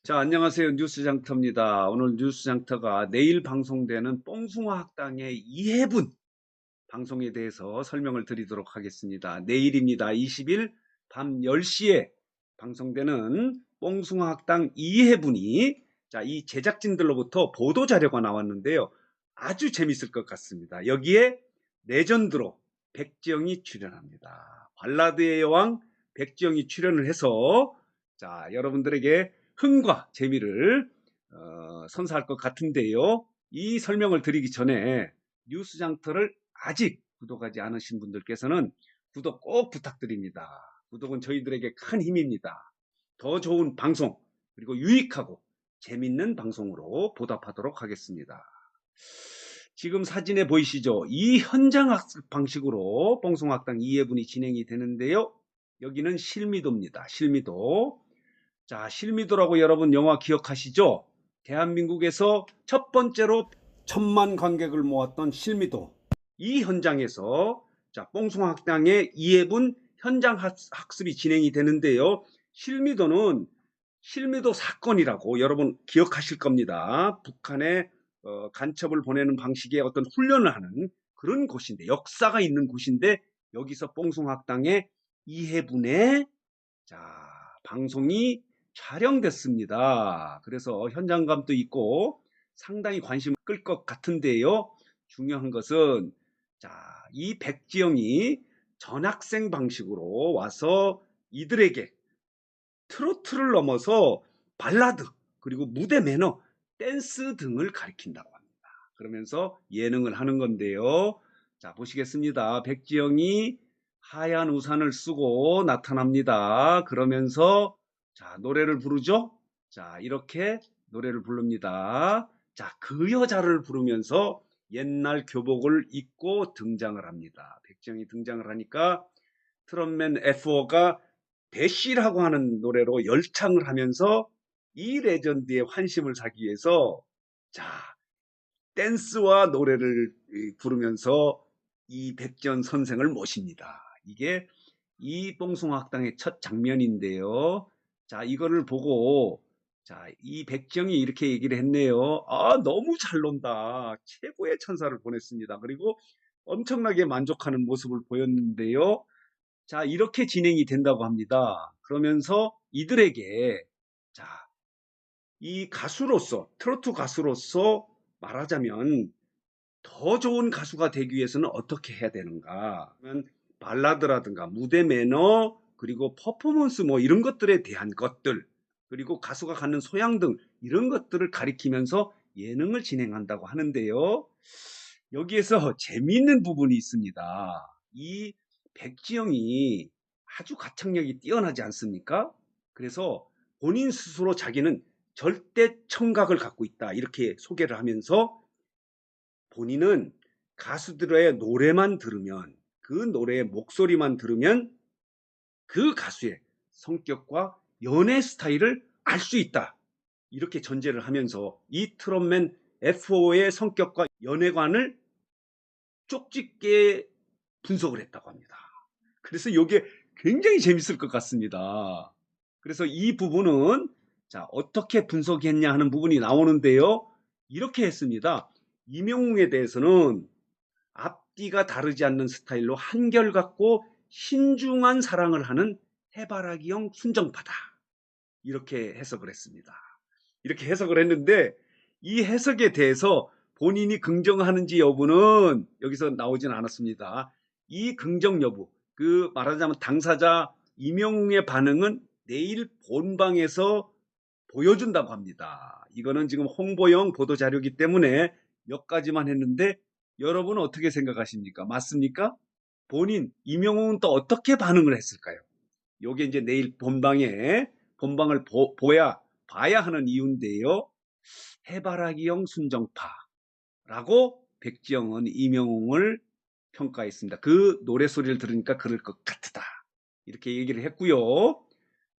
자, 안녕하세요. 뉴스장터입니다. 오늘 뉴스장터가 내일 방송되는 뽕숭아 학당의 2회분 방송에 대해서 설명을 드리도록 하겠습니다. 내일입니다. 20일 밤 10시에 방송되는 뽕숭아 학당 2회분이 이 제작진들로부터 보도 자료가 나왔는데요. 아주 재밌을 것 같습니다. 여기에 레전드로 백지영이 출연합니다. 발라드의 여왕 백지영이 출연을 해서 여러분들에게 흥과 재미를 선사할 것 같은데요. 이 설명을 드리기 전에 뉴스장터를 아직 구독하지 않으신 분들께서는 구독 꼭 부탁드립니다. 구독은 저희들에게 큰 힘입니다. 더 좋은 방송 그리고 유익하고 재밌는 방송으로 보답하도록 하겠습니다. 지금 사진에 보이시죠? 이 현장 학습 방식으로 뽕숭아학당 2회분이 진행이 되는데요. 여기는 실미도입니다. 실미도. 자, 실미도라고 여러분 영화 기억하시죠? 대한민국에서 첫 번째로 1,000만 관객을 모았던 실미도. 이 현장에서 뽕숭아 학당의 2회분 현장 학습이 진행이 되는데요. 실미도는 실미도 사건이라고 여러분 기억하실 겁니다. 북한에 간첩을 보내는 방식의 어떤 훈련을 하는 그런 곳인데, 역사가 있는 곳인데, 여기서 뽕숭아 학당의 2회분의 방송이 촬영됐습니다. 그래서 현장감도 있고 상당히 관심을 끌 것 같은데요. 중요한 것은 이 백지영이 전학생 방식으로 와서 이들에게 트로트를 넘어서 발라드 그리고 무대 매너, 댄스 등을 가르친다고 합니다. 그러면서 예능을 하는 건데요. 자, 보시겠습니다. 백지영이 하얀 우산을 쓰고 나타납니다. 그러면서 노래를 부르죠. 이렇게 노래를 부릅니다. 그 여자를 부르면서 옛날 교복을 입고 등장을 합니다. 백지영이 등장을 하니까 트롯맨 F4가 대시라고 하는 노래로 열창을 하면서 이 레전드의 환심을 사기 위해서 댄스와 노래를 부르면서 이 백지영 선생을 모십니다. 이게 이 뽕숭아 학당의 첫 장면인데요. 이거를 보고 이 백지영이 이렇게 얘기를 했네요. 아, 너무 잘 논다. 최고의 천사를 보냈습니다. 그리고 엄청나게 만족하는 모습을 보였는데요. 이렇게 진행이 된다고 합니다. 그러면서 이들에게 이 가수로서, 트로트 가수로서 말하자면 더 좋은 가수가 되기 위해서는 어떻게 해야 되는가? 그러면 발라드라든가 무대 매너 그리고 퍼포먼스 이런 것들에 대한 것들, 그리고 가수가 갖는 소양 등 이런 것들을 가리키면서 예능을 진행한다고 하는데요. 여기에서 재미있는 부분이 있습니다. 이 백지영이 아주 가창력이 뛰어나지 않습니까? 그래서 본인 스스로 자기는 절대 청각을 갖고 있다 이렇게 소개를 하면서 본인은 가수들의 노래만 들으면, 그 노래의 목소리만 들으면 그 가수의 성격과 연애 스타일을 알 수 있다 이렇게 전제를 하면서 이 트롯맨 F4의 성격과 연애관을 쪽집게 분석을 했다고 합니다. 그래서 이게 굉장히 재밌을 것 같습니다. 그래서 이 부분은 어떻게 분석했냐 하는 부분이 나오는데요. 이렇게 했습니다. 이명웅에 대해서는 앞뒤가 다르지 않는 스타일로 한결같고 신중한 사랑을 하는 해바라기형 순정파다. 이렇게 해석을 했습니다. 이렇게 해석을 했는데 이 해석에 대해서 본인이 긍정하는지 여부는 여기서 나오진 않았습니다. 이 긍정 여부, 그 말하자면 당사자 이명웅의 반응은 내일 본방에서 보여준다고 합니다. 이거는 지금 홍보용 보도자료이기 때문에 몇 가지만 했는데 여러분은 어떻게 생각하십니까? 맞습니까? 본인 이명웅은 또 어떻게 반응을 했을까요? 요게 이제 내일 본방을 봐야 하는 이유인데요. 해바라기형 순정파라고 백지영은 이명웅을 평가했습니다. 그 노래소리를 들으니까 그럴 것 같다. 이렇게 얘기를 했고요.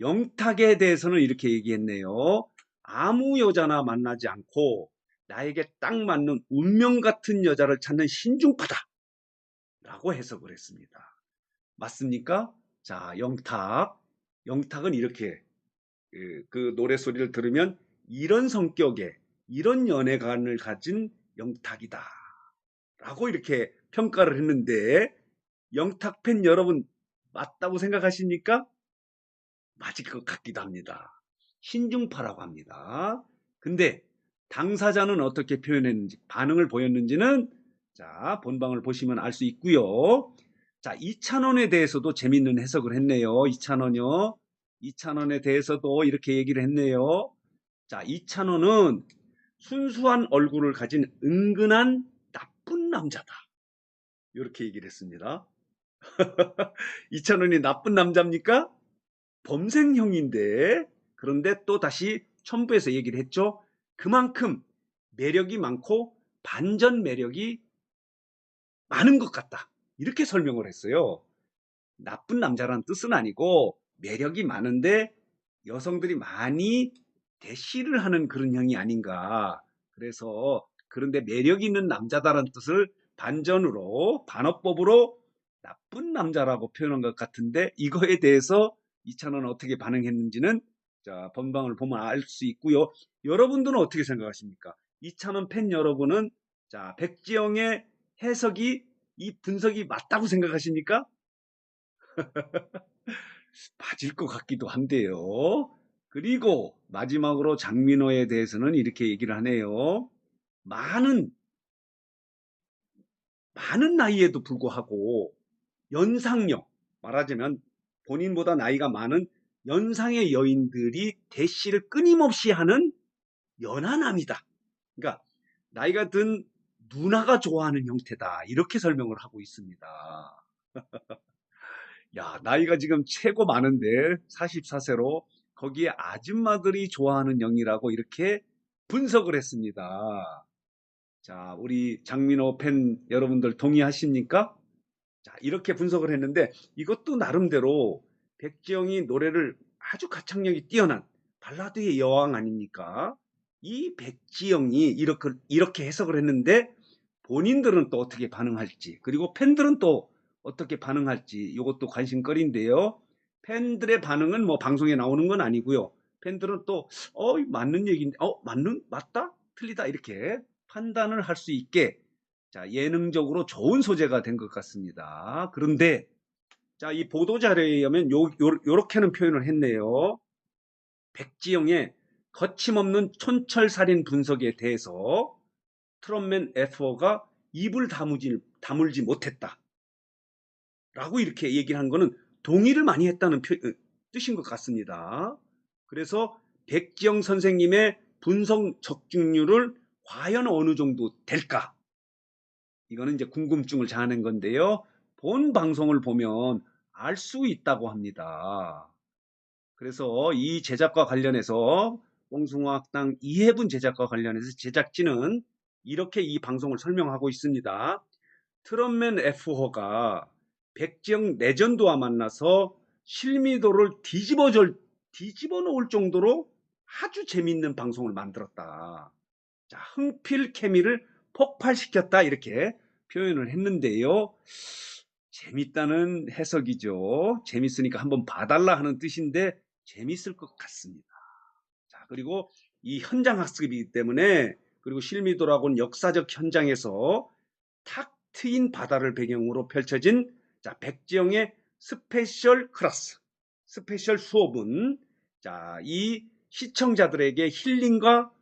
영탁에 대해서는 이렇게 얘기했네요. 아무 여자나 만나지 않고 나에게 딱 맞는 운명 같은 여자를 찾는 신중파다. 라고 해석을 했습니다. 맞습니까? 영탁은 이렇게 그 노래소리를 들으면 이런 성격의 이런 연애관을 가진 영탁이다 라고 이렇게 평가를 했는데 영탁 팬 여러분 맞다고 생각하십니까? 맞을 것 같기도 합니다. 신중파라고 합니다. 근데 당사자는 어떻게 표현했는지 반응을 보였는지는 자 본방을 보시면 알 수 있고요. 자 이찬원에 대해서도 재밌는 해석을 했네요. 이찬원요. 이찬원에 대해서도 이렇게 얘기를 했네요. 자 이찬원은 순수한 얼굴을 가진 은근한 나쁜 남자다. 이렇게 얘기를 했습니다. 이찬원이 나쁜 남자입니까? 범생형인데 그런데 또 다시 첨부해서 얘기를 했죠. 그만큼 매력이 많고 반전 매력이 많은 것 같다. 이렇게 설명을 했어요. 나쁜 남자라는 뜻은 아니고 매력이 많은데 여성들이 많이 대시를 하는 그런 형이 아닌가. 그래서 그런데 매력 있는 남자다라는 뜻을 반전으로 반어법으로 나쁜 남자라고 표현한 것 같은데 이거에 대해서 이찬원은 어떻게 반응했는지는 자 본방을 보면 알 수 있고요. 여러분들은 어떻게 생각하십니까? 이찬원 팬 여러분은 자 백지영의 해석이 이 분석이 맞다고 생각하십니까? 맞을 것 같기도 한데요. 그리고 마지막으로 장민호에 대해서는 이렇게 얘기를 하네요. 많은 나이에도 불구하고 연상력, 말하자면 본인보다 나이가 많은 연상의 여인들이 대시를 끊임없이 하는 연하남이다. 그러니까 나이가 든 누나가 좋아하는 형태다. 이렇게 설명을 하고 있습니다. 야, 나이가 지금 최고 많은데 44세로 거기에 아줌마들이 좋아하는 영이라고 이렇게 분석을 했습니다. 자, 우리 장민호 팬 여러분들 동의하십니까? 자, 이렇게 분석을 했는데 이것도 나름대로 백지영이 노래를 아주 가창력이 뛰어난 발라드의 여왕 아닙니까? 이 백지영이 이렇게 해석을 했는데 본인들은 또 어떻게 반응할지 그리고 팬들은 또 어떻게 반응할지 이것도 관심거리인데요. 팬들의 반응은 뭐 방송에 나오는 건 아니고요. 팬들은 또 맞는 얘기인데 맞다? 틀리다 이렇게 판단을 할 수 있게 자, 예능적으로 좋은 소재가 된 것 같습니다. 그런데 자, 이 보도 자료에 의하면 요렇게는 표현을 했네요. 백지영의 거침없는 촌철살인 분석에 대해서 트롯맨 F4가 입을 다물지 못했다. 라고 이렇게 얘기를 한 거는 동의를 많이 했다는 뜻인 것 같습니다. 그래서 백지영 선생님의 분석 적중률을 과연 어느 정도 될까? 이거는 이제 궁금증을 자아낸 건데요. 본 방송을 보면 알 수 있다고 합니다. 그래서 이 제작과 관련해서 뽕숭아학당 이해분 제작과 관련해서 제작진은 이렇게 이 방송을 설명하고 있습니다. 트롯맨 F4가 백지영 레전드와 만나서 실미도를 뒤집어 놓을 정도로 아주 재밌는 방송을 만들었다. 자, 흥필 케미를 폭발시켰다 이렇게 표현을 했는데요. 재밌다는 해석이죠. 재밌으니까 한번 봐달라 하는 뜻인데 재밌을 것 같습니다. 자, 그리고 이 현장 학습이기 때문에 그리고 실미도라고는 역사적 현장에서 탁 트인 바다를 배경으로 펼쳐진 자, 백지영의 스페셜 클래스, 스페셜 수업은 자, 이 시청자들에게 힐링과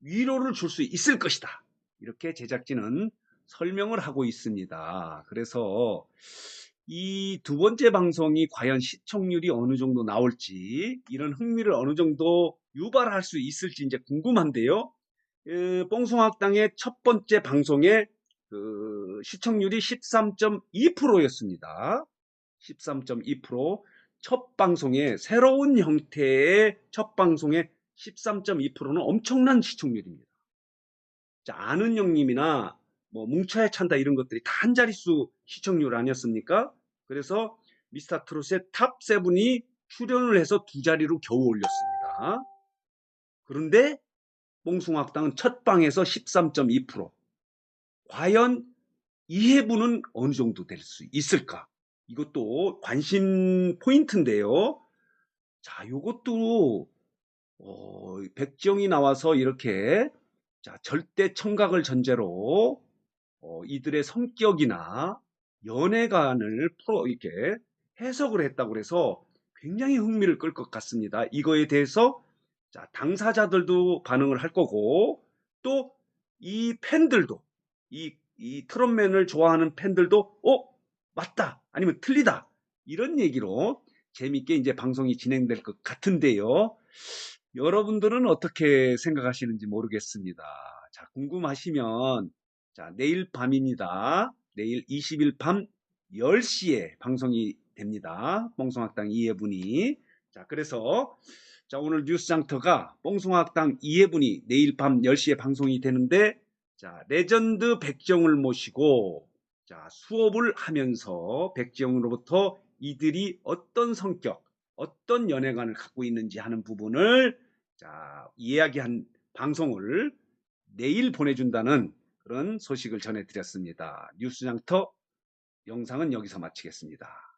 위로를 줄 수 있을 것이다. 이렇게 제작진은 설명을 하고 있습니다. 그래서 이 두 번째 방송이 과연 시청률이 어느 정도 나올지 이런 흥미를 어느 정도 유발할 수 있을지 이제 궁금한데요. 뽕숭아학당의 첫 번째 방송의 그 시청률이 13.2%였습니다. 13.2%. 첫 방송에 새로운 형태의 첫 방송에 13.2%는 엄청난 시청률입니다. 자, 아는 형님이나 뭐 뭉쳐야 찬다 이런 것들이 다 한 자릿수 시청률 아니었습니까? 그래서 미스터 트롯의 탑 세븐이 출연을 해서 두 자리로 겨우 올렸습니다. 그런데 뽕숭아학당은 첫 방에서 13.2%. 과연 이해분은 어느 정도 될 수 있을까? 이것도 관심 포인트인데요. 자, 요것도 백지영이 나와서 이렇게 자, 절대 청각을 전제로 이들의 성격이나 연애관을 이렇게 해석을 했다고 그래서 굉장히 흥미를 끌 것 같습니다. 이거에 대해서 자, 당사자들도 반응을 할 거고 또 이 팬들도 이 트롯맨을 좋아하는 팬들도 맞다 아니면 틀리다 이런 얘기로 재밌게 이제 방송이 진행될 것 같은데요. 여러분들은 어떻게 생각하시는지 모르겠습니다. 자, 궁금하시면 자, 내일 밤입니다. 내일 20일 밤 10시에 방송이 됩니다. 뽕송학당 2회분이. 자, 그래서 자, 오늘 뉴스장터가 뽕송학당 2회분이 내일 밤 10시에 방송이 되는데 자, 레전드 백정을 모시고 자, 수업을 하면서 백정으로부터 이들이 어떤 성격, 어떤 연애관을 갖고 있는지 하는 부분을 자, 이야기한 방송을 내일 보내준다는 그런 소식을 전해드렸습니다. 뉴스장터 영상은 여기서 마치겠습니다.